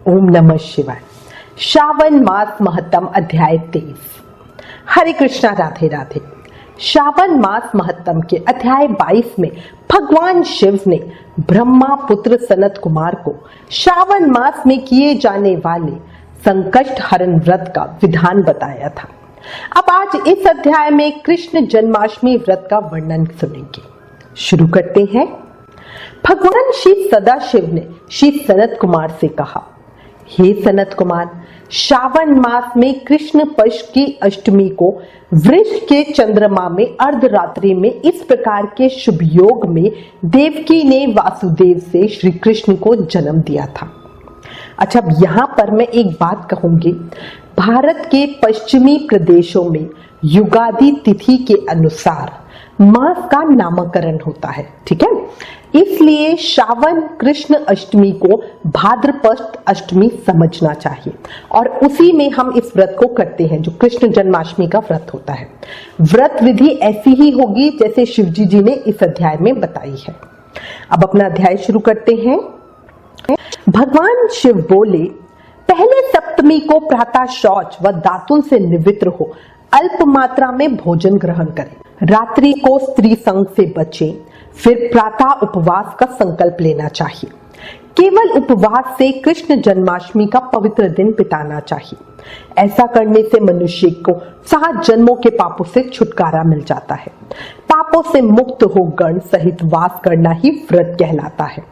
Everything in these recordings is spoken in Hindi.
ओम नमः शिवाय। श्रावण मास महत्तम अध्याय 23। हरे कृष्णा, राधे राधे। श्रावण मास महत्तम के अध्याय 22 में भगवान शिव ने ब्रह्मा पुत्र सनत कुमार को श्रावण मास में किए जाने वाले संकष्ट हरण व्रत का विधान बताया था। अब आज इस अध्याय में कृष्ण जन्माष्टमी व्रत का वर्णन सुनेंगे। शुरू करते हैं। भगवान श्री सदाशिव ने श्री सनत कुमार से कहा, हे सनत कुमार, श्रावण मास में कृष्ण पक्ष की अष्टमी को वृष के चंद्रमा में अर्धरात्रि में इस प्रकार के शुभ योग में देवकी ने वासुदेव से श्री कृष्ण को जन्म दिया था। अच्छा, अब यहाँ पर मैं एक बात कहूंगी। भारत के पश्चिमी प्रदेशों में युगादि तिथि के अनुसार मास का नामकरण होता है, ठीक है। इसलिए श्रावण कृष्ण अष्टमी को भाद्रपद अष्टमी समझना चाहिए और उसी में हम इस व्रत को करते हैं जो कृष्ण जन्माष्टमी का व्रत होता है। व्रत विधि ऐसी ही होगी जैसे शिवजी जी ने इस अध्याय में बताई है। अब अपना अध्याय शुरू करते हैं। भगवान शिव बोले, पहले सप्तमी को प्रातः शौच व दातुन से निवृत्त हो अल्प मात्रा में भोजन ग्रहण करें। रात्रि को स्त्री संग से बचें, फिर प्रातः उपवास का संकल्प लेना चाहिए। केवल उपवास से कृष्ण जन्माष्टमी का पवित्र दिन बिताना चाहिए। ऐसा करने से मनुष्य को 7 जन्मों के पापों से छुटकारा मिल जाता है। पापों से मुक्त हो गण सहित वास करना ही व्रत कहलाता है।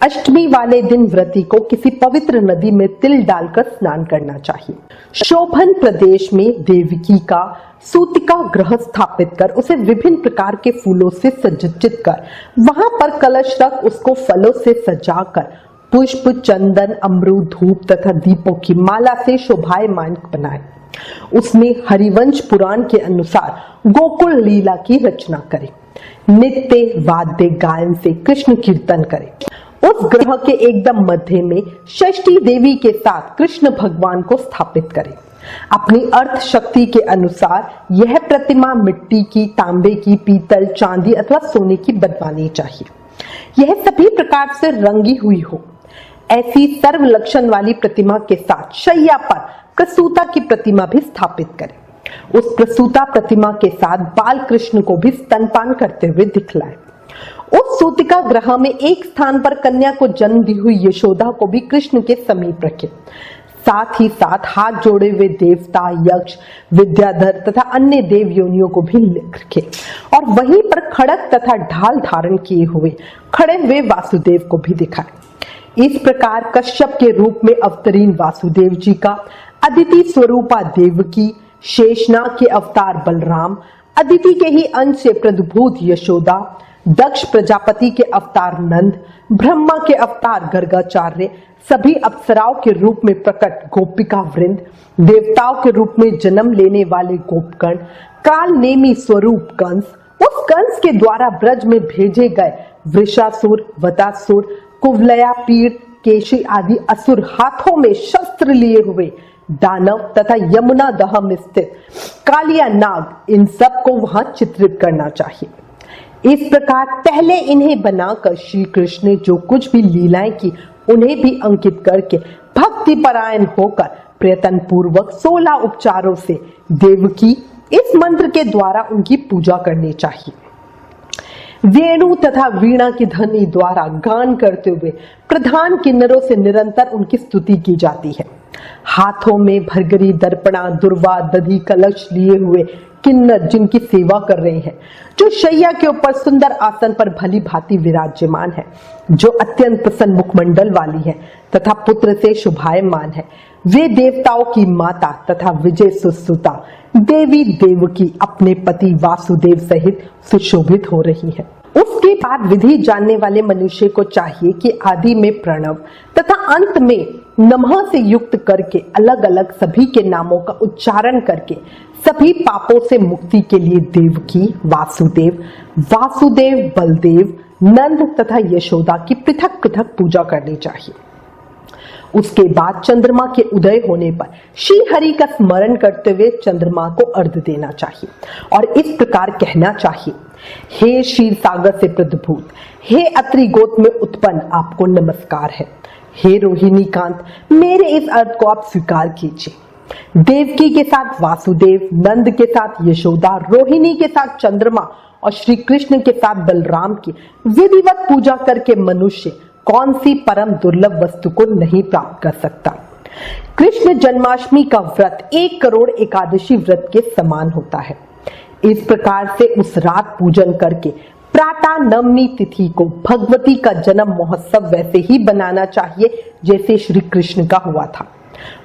अष्टमी वाले दिन व्रती को किसी पवित्र नदी में तिल डालकर स्नान करना चाहिए। शोभन प्रदेश में देवकी का सूतिका ग्रह स्थापित कर उसे विभिन्न प्रकार के फूलों से सज्जित कर वहां पर कलश रख उसको फलों से सजाकर पुष्प, चंदन, अमरूद, धूप तथा दीपों की माला से शोभायमान बनाए। उसमें हरिवंश पुराण के अनुसार गोकुल लीला की रचना करें। नित्य वाद्य गायन से कृष्ण कीर्तन करें। उस ग्रह के एकदम मध्य में षष्ठी देवी के साथ कृष्ण भगवान को स्थापित करें। अपनी अर्थ शक्ति के अनुसार यह प्रतिमा मिट्टी की, तांबे की, पीतल, चांदी अथवा सोने की बनवानी चाहिए। यह सभी प्रकार से रंगी हुई हो। ऐसी सर्व लक्षण वाली प्रतिमा के साथ शैया पर प्रसूता की प्रतिमा भी स्थापित करें। उस प्रसूता प्रतिमा के साथ बाल कृष्ण को भी स्तनपान करते हुए दिखलाएं। उस सूतिका ग्रह में एक स्थान पर कन्या को जन्म दी हुई यशोदा को भी कृष्ण के समीप रखें। साथ ही साथ हाथ जोड़े हुए देवता, यक्ष, विद्याधर तथा अन्य देव योनियों को भी रखें और वहीं पर खड़ग तथा ढाल धारण किए हुए खड़े हुए वासुदेव को भी दिखाएं। इस प्रकार कश्यप के रूप में अवतरीन वासुदेव जी का, अदिति स्वरूपा देवकी, शेषनाग के अवतार बलराम, अदिति के ही अंश से प्रद्भूत यशोदा, दक्ष प्रजापति के अवतार नंद, ब्रह्मा के अवतार गर्गाचार्य, सभी अप्सराओं के रूप में प्रकट गोपिका वृंद, देवताओं के रूप में जन्म लेने वाले गोपगण, काल नेमी स्वरूप कंस, उस कंस के द्वारा ब्रज में भेजे गए वृषासुर, वतासुर, कुवलया, पीड़, केशी आदि असुर, हाथों में शस्त्र लिए हुए दानव तथा यमुना दह में स्थित कालिया नाग, इन सब को वहां चित्रित करना चाहिए। इस प्रकार पहले इन्हें बनाकर श्री कृष्ण ने जो कुछ भी लीलाएं की उन्हें भी अंकित करके भक्ति परायण होकर प्रयत्न पूर्वक 16 उपचारों से देवकी इस मंत्र के द्वारा उनकी पूजा करनी चाहिए। वेणु तथा वीणा की ध्वनि द्वारा गान करते हुए प्रधान किन्नरों से निरंतर उनकी स्तुति की जाती है। हाथों में भरगरी, दर्पणा, दुर्वा, दधि, कलश लिए हुए किन्नर जिनकी सेवा कर रहे हैं, जो शैया के ऊपर सुंदर आसन पर भली भांति विराजमान है, जो अत्यंत प्रसन्न मुखमंडल वाली है तथा पुत्र से शुभायमान है, वे देवताओं की माता तथा विजय सुसुता देवी देवकी अपने पति वासुदेव सहित सुशोभित हो रही है। उसके बाद विधि जानने वाले मनुष्य को चाहिए कि आदि में प्रणव तथा अंत में नमः से युक्त करके अलग अलग सभी के नामों का उच्चारण करके सभी पापों से मुक्ति के लिए देवकी, वासुदेव, बलदेव, नंद तथा यशोदा की पृथक पृथक पूजा करनी चाहिए। उसके बाद चंद्रमा के उदय होने पर श्री हरि का स्मरण करते हुए चंद्रमा को अर्घ्य देना चाहिए और इस प्रकार कहना चाहिए, हे क्षीर सागर से प्रद्भूत, हे अत्रि गोत्र में उत्पन्न, आपको नमस्कार है। हे रोहिणी कांत, मेरे इस अर्थ को आप स्वीकार कीजिए। देवकी के साथ वासुदेव, नंद के साथ यशोदा, रोहिणी के साथ चंद्रमा और श्री कृष्ण के साथ बलराम की विधिवत पूजा करके मनुष्य कौन सी परम दुर्लभ वस्तु को नहीं प्राप्त कर सकता। कृष्ण जन्माष्टमी का व्रत 1 करोड़ एकादशी व्रत के समान होता है। इस प्रकार से उस रात पूजन करके प्रातः नवमी तिथि को भगवती का जन्म महोत्सव वैसे ही बनाना चाहिए जैसे श्री कृष्ण का हुआ था।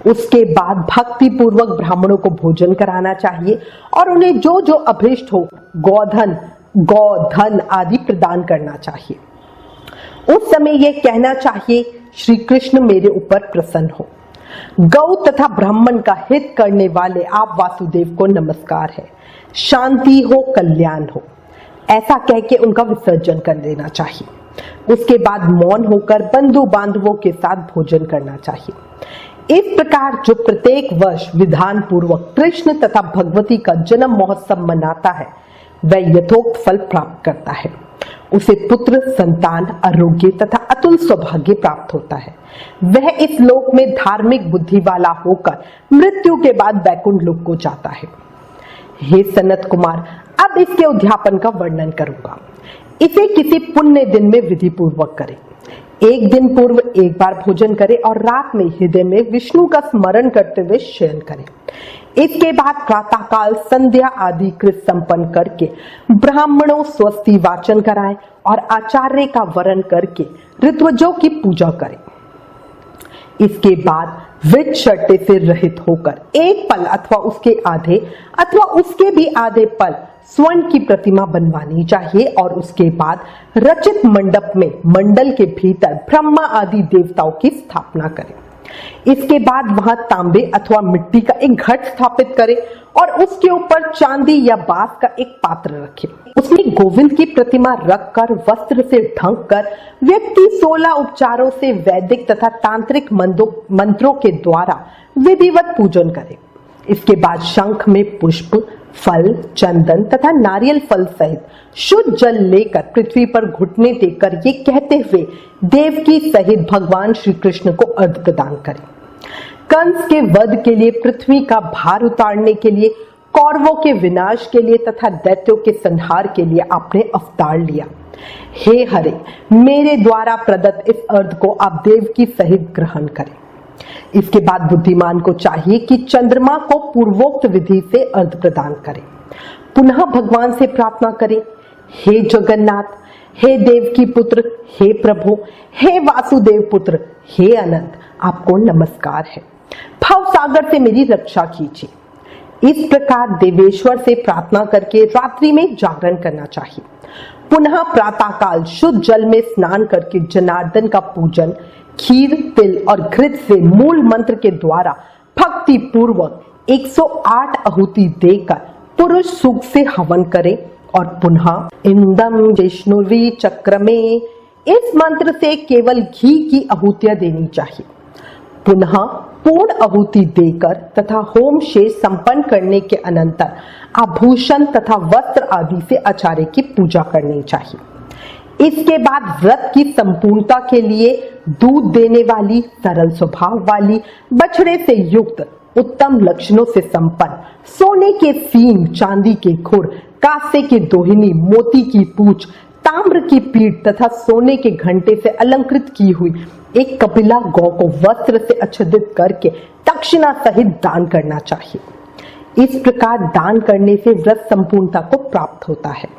उसके बाद भक्ति पूर्वक ब्राह्मणों को भोजन कराना चाहिए और उन्हें जो जो अभीष्ट हो गौधन आदि प्रदान करना चाहिए। उस समय यह कहना चाहिए, श्री कृष्ण मेरे ऊपर प्रसन्न हो। गौ तथा ब्राह्मण का हित करने वाले आप वासुदेव को नमस्कार है। शांति हो, कल्याण हो, ऐसा कह के उनका विसर्जन कर देना चाहिए। उसके बाद मौन होकर बंधु बांधवों के साथ भोजन करना चाहिए। इस प्रकार जो प्रत्येक वर्ष विधान पूर्वक कृष्ण तथा भगवती का जन्म महोत्सव मनाता है वह यथोक्त फल प्राप्त करता है। उसे पुत्र, संतान, आरोग्य तथा अतुल सौभाग्य प्राप्त होता है। वह इस लोक में धार्मिक बुद्धि वाला होकर मृत्यु के बाद वैकुंठ लोक को जाता है। हे सनत कुमार, अब इसके उद्यापन का वर्णन करूंगा। इसे किसी पुण्य दिन में विधि पूर्वक करें। एक दिन पूर्व एक बार भोजन करें और रात में हृदय में विष्णु का स्मरण करते हुए शयन करें। इसके बाद प्रातः काल संध्या आदि कृत संपन्न करके ब्राह्मणों स्वस्ति वाचन कराएं और आचार्य का वरण करके ऋत्वजों की पूजा करें। इसके बाद विद शर्ते से रहित होकर एक पल अथवा उसके आधे अथवा उसके भी आधे पल स्वर्ण की प्रतिमा बनवानी चाहिए और उसके बाद रचित मंडप में मंडल के भीतर ब्रह्मा आदि देवताओं की स्थापना करें। इसके बाद वहां तांबे अथवा मिट्टी का एक घट स्थापित करें और उसके ऊपर चांदी या बांस का एक पात्र रखें। उसमें गोविंद की प्रतिमा रखकर वस्त्र से ढक कर व्यक्ति 16 उपचारों से वैदिक तथा तांत्रिक मंत्रों के द्वारा विधिवत पूजन करे। इसके बाद शंख में पुष्प, फल, चंदन तथा नारियल फल सहित शुद्ध जल लेकर पृथ्वी पर घुटने टेककर ये कहते हुए देवकी सहित भगवान श्री कृष्ण को अर्घ्य प्रदान करें। कंस के वध के लिए, पृथ्वी का भार उतारने के लिए, कौरवों के विनाश के लिए तथा दैत्यों के संहार के लिए आपने अवतार लिया। हे हरे, मेरे द्वारा प्रदत्त इस अर्घ्य को आप देवकी सहित ग्रहण करें। इसके बाद बुद्धिमान को चाहिए कि चंद्रमा को पूर्वोक्त विधि से अर्घ्य प्रदान करें। पुनः भगवान से प्रार्थना करें, हे जगन्नाथ, हे देवकी पुत्र, हे प्रभु, हे वासुदेव पुत्र, हे अनंत, आपको नमस्कार है। भव सागर से मेरी रक्षा कीजिए। इस प्रकार देवेश्वर से प्रार्थना करके रात्रि में जागरण करना चाहिए। पुनः प्रातः काल शुद्ध जल में स्नान करके जनार्दन का पूजन खीर, तिल और घृत से मूल मंत्र के द्वारा भक्ति पूर्वक 108 आहुति देकर पुरुष सुख से हवन करें और पुनः इंदम जिष्णुवी चक्र में इस मंत्र से केवल घी की आहुतियां देनी चाहिए। पुनः पूर्ण आहुति देकर तथा होम शेष संपन्न करने के अनंतर आभूषण तथा वस्त्र आदि से आचार्य की पूजा करनी चाहिए। इसके बाद व्रत की संपूर्णता के लिए दूध देने वाली, सरल स्वभाव वाली, बछड़े से युक्त, उत्तम लक्षणों से संपन्न, सोने के सींग, चांदी के खुर, कांसे की दोहिनी, मोती की पूंछ, ताम्र की पीठ तथा सोने के घंटे से अलंकृत की हुई एक कपिला गौ को वस्त्र से आच्छादित करके दक्षिणा सहित दान करना चाहिए। इस प्रकार दान करने से व्रत संपूर्णता को प्राप्त होता है।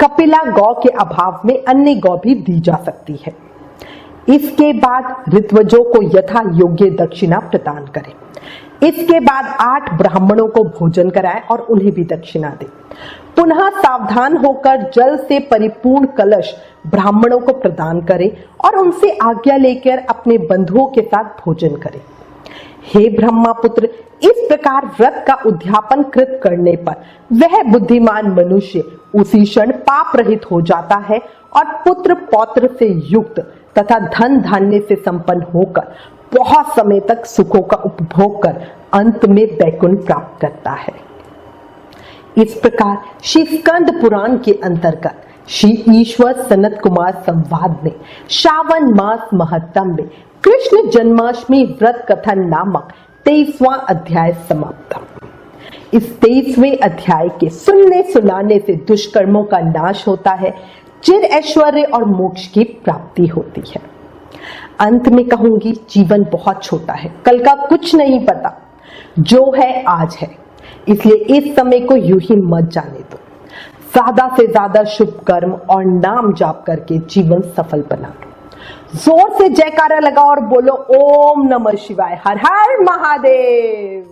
कपिला गौ के अभाव में अन्य गौ भी दी जा सकती है। इसके बाद ऋत्वजों को यथा योग्य दक्षिणा प्रदान करें। इसके बाद 8 ब्राह्मणों को भोजन कराएं और उन्हें भी दक्षिणा दें। पुनः सावधान होकर जल से परिपूर्ण कलश ब्राह्मणों को प्रदान करें और उनसे आज्ञा लेकर अपने बंधुओं के साथ भोजन करें। हे ब्रह्मापुत्र, इस प्रकार व्रत का उद्यापन कृत करने पर वह बुद्धिमान मनुष्य उसी क्षण पाप रहित हो जाता है और पुत्र पौत्र से युक्त तथा धन धान्य से संपन्न होकर बहुत समय तक सुखों का उपभोग कर अंत में वैकुंठ प्राप्त करता है। इस प्रकार श्री स्कंद पुराण के अंतर्गत श्री ईश्वर सनत कुमार संवाद में श्रावण मास महत्तम में कृष्ण जन्माष्टमी व्रत कथन नामक 23वां अध्याय समाप्त। इस 23वें अध्याय के सुनने सुनाने से दुष्कर्मों का नाश होता है, चिर ऐश्वर्य और मोक्ष की प्राप्ति होती है। अंत में कहूंगी, जीवन बहुत छोटा है, कल का कुछ नहीं पता, जो है आज है, इसलिए इस समय को यूं ही मत जाने दो। ज्यादा से ज्यादा शुभ कर्म और नाम जाप करके जीवन सफल बना लो। जोर से जयकारा लगाओ और बोलो ओम नमः शिवाय, हर हर महादेव।